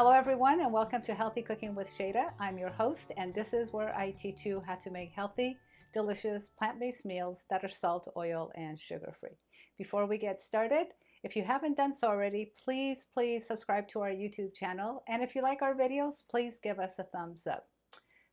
Hello everyone and welcome to Healthy Cooking with Shayda. I'm your host and this is where I teach you how to make healthy, delicious, plant-based meals that are salt, oil, and sugar-free. Before we get started, if you haven't done so already, please subscribe to our YouTube channel. And if you like our videos, please give us a thumbs up.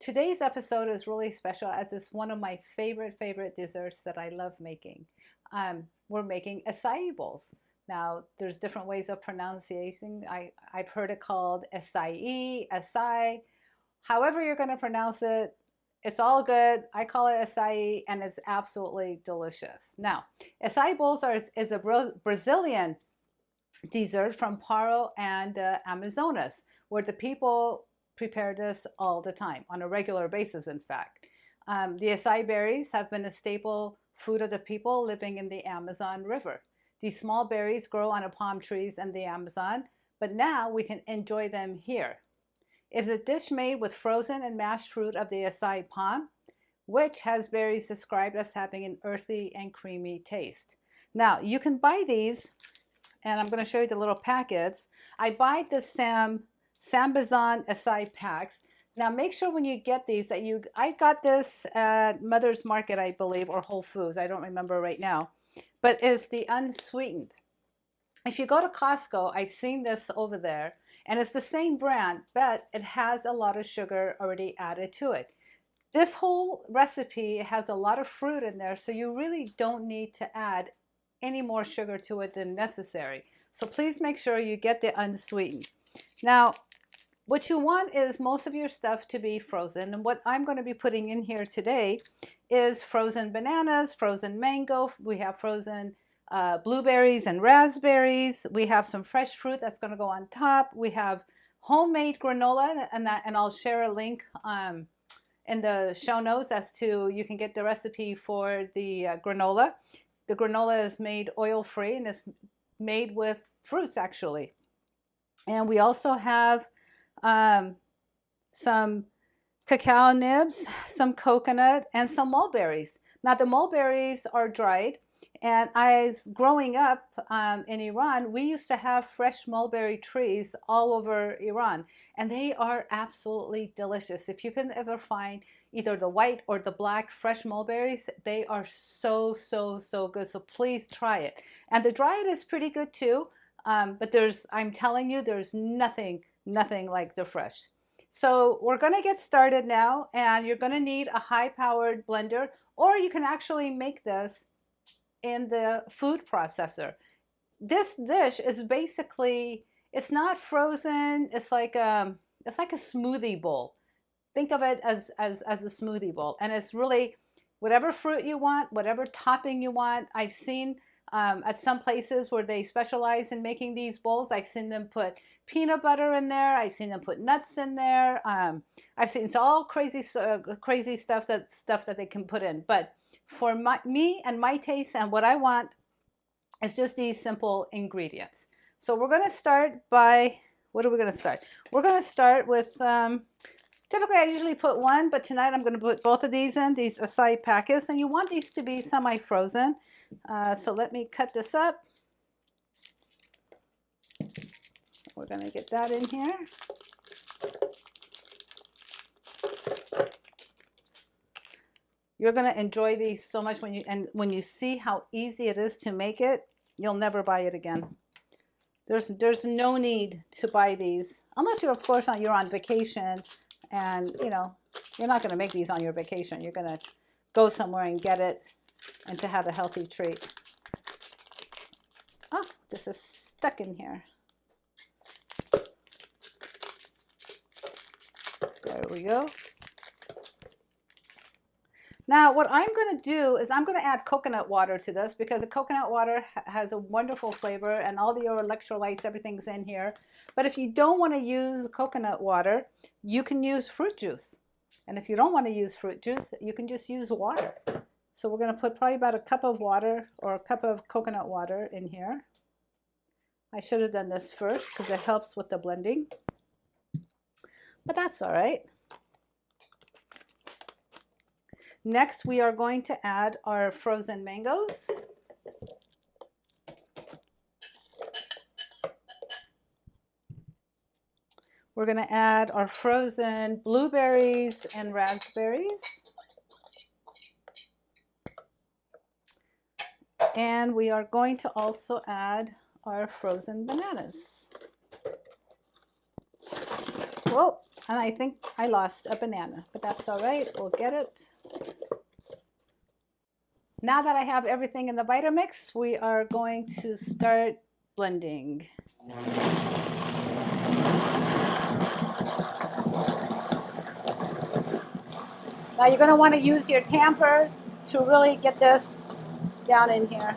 Today's episode is really special as it's one of my favorite desserts that I love making. We're making acai bowls. Now, there's different ways of pronunciation. I've heard it called acai. However you're going to pronounce it, it's all good. I call it acai, and it's absolutely delicious. Now, acai bowls is a Brazilian dessert from Pará and the Amazonas, where the people prepare this all the time, on a regular basis, in fact. The acai berries have been a staple food of the people living in the Amazon River. These small berries grow on palm trees in the Amazon, but now we can enjoy them here. It's a dish made with frozen and mashed fruit of the acai palm, which has berries described as having an earthy and creamy taste. Now, you can buy these, and I'm going to show you the little packets. I buy the Sambazan acai packs. Now, make sure when you get these that I got this at Mother's Market, I believe, or Whole Foods. I don't remember right now. But it's the unsweetened. If you go to Costco, I've seen this over there, and it's the same brand, but it has a lot of sugar already added to it. This whole recipe has a lot of fruit in there, so you really don't need to add any more sugar to it than necessary. So please make sure you get the unsweetened. Now, what you want is most of your stuff to be frozen, and what I'm going to be putting in here today is frozen bananas, frozen mango. We have frozen blueberries and raspberries. We have some fresh fruit that's going to go on top. We have homemade granola, and I'll share a link in the show notes as to you can get the recipe for the granola. The granola is made oil-free and it's made with fruits actually. And we also have some cacao nibs, some coconut, and some mulberries. Now the mulberries are dried, and growing up in Iran, we used to have fresh mulberry trees all over Iran, and they are absolutely delicious. If you can ever find either the white or the black fresh mulberries, they are so good. So please try it. And the dried is pretty good too, but I'm telling you, there's nothing like the fresh. So we're going to get started now, and you're going to need a high-powered blender, or you can actually make this in the food processor. This dish is basically, it's not frozen. It's like a smoothie bowl. Think of it as a smoothie bowl, and it's really whatever fruit you want, whatever topping you want. I've seen at some places where they specialize in making these bowls, I've seen them put peanut butter in there. I've seen them put nuts in there. I've seen all crazy stuff that they can put in. But for me and my taste and what I want, it's just these simple ingredients. So we're going to start by, what are we going to start? We're going to start with, typically I usually put one, but tonight I'm going to put both of these in, these acai packets. And you want these to be semi-frozen. So let me cut this up. We're going to get that in here. You're going to enjoy these so much when you see how easy it is to make it, you'll never buy it again. There's no need to buy these unless you're, of course, you're on vacation, and you're not going to make these on your vacation. You're going to go somewhere and get it and to have a healthy treat. Oh, this is stuck in here. There we go. Now what I'm going to do is I'm going to add coconut water to this, because the coconut water has a wonderful flavor and all the electrolytes, everything's in here. But if you don't want to use coconut water, you can use fruit juice. And if you don't want to use fruit juice, you can just use water. So we're going to put probably about a cup of water, or a cup of coconut water in here. I should have done this first because it helps with the blending. But that's all right. Next, we are going to add our frozen mangoes. We're going to add our frozen blueberries and raspberries. And we are going to also add our frozen bananas. Whoa, and I think I lost a banana, but that's all right, we'll get it. Now that I have everything in the Vitamix, we are going to start blending. Now you're going to want to use your tamper to really get this down in here.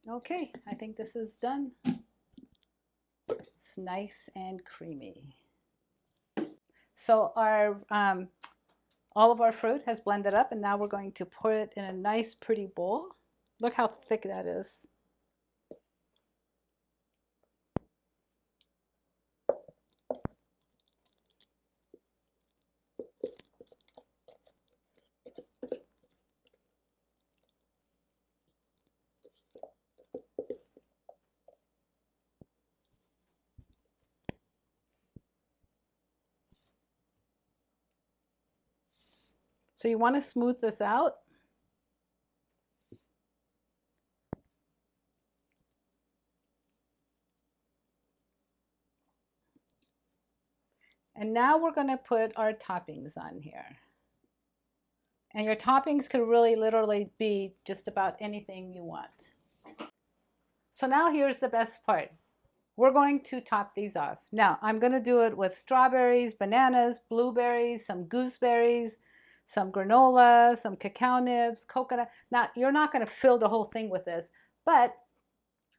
Okay, I think this is done. It's nice and creamy. So our all of our fruit has blended up, and now we're going to pour it in a nice pretty bowl. Look how thick that is. So you want to smooth this out. And now we're going to put our toppings on here. And your toppings could really literally be just about anything you want. So now here's the best part. We're going to top these off. Now I'm going to do it with strawberries, bananas, blueberries, some gooseberries, some granola, some cacao nibs, coconut. Now you're not going to fill the whole thing with this, but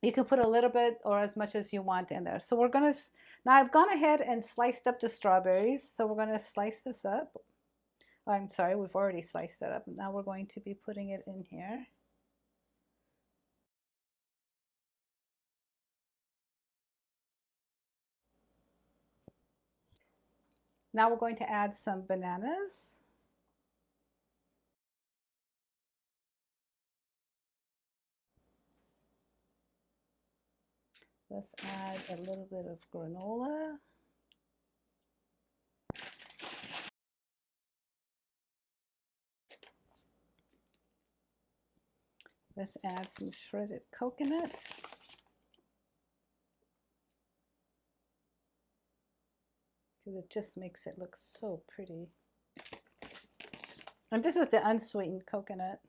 you can put a little bit or as much as you want in there. So we're going to, now I've gone ahead and sliced up the strawberries. So we're going to slice this up. I'm sorry, we've already sliced it up. Now we're going to be putting it in here. Now we're going to add some bananas. Let's add a little bit of granola. Let's add some shredded coconut. Because it just makes it look so pretty. And this is the unsweetened coconut.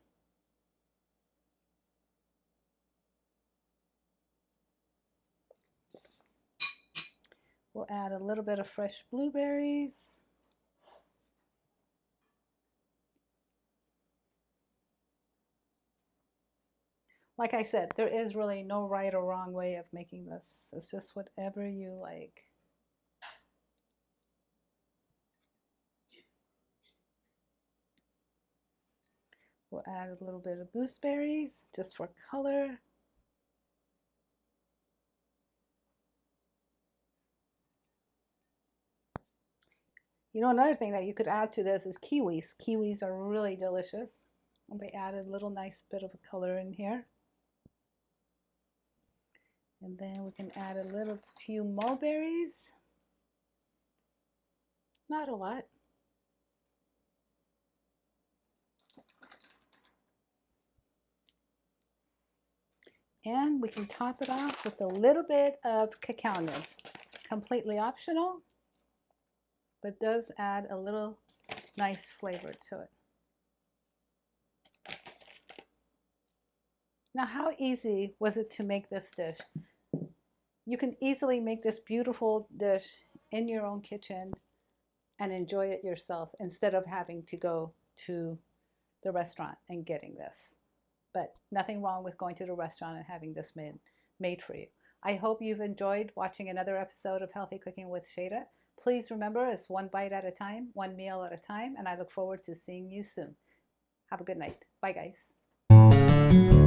We'll add a little bit of fresh blueberries. Like I said, there is really no right or wrong way of making this. It's just whatever you like. We'll add a little bit of gooseberries just for color. You know, another thing that you could add to this is kiwis. Kiwis are really delicious. And we added a little nice bit of a color in here. And then we can add a little few mulberries. Not a lot. And we can top it off with a little bit of cacao nibs. Completely optional, but does add a little nice flavor to it. Now, how easy was it to make this dish? You can easily make this beautiful dish in your own kitchen and enjoy it yourself instead of having to go to the restaurant and getting this. But nothing wrong with going to the restaurant and having this made for you. I hope you've enjoyed watching another episode of Healthy Cooking with Shayda. Please remember, it's one bite at a time, one meal at a time, and I look forward to seeing you soon. Have a good night. Bye, guys.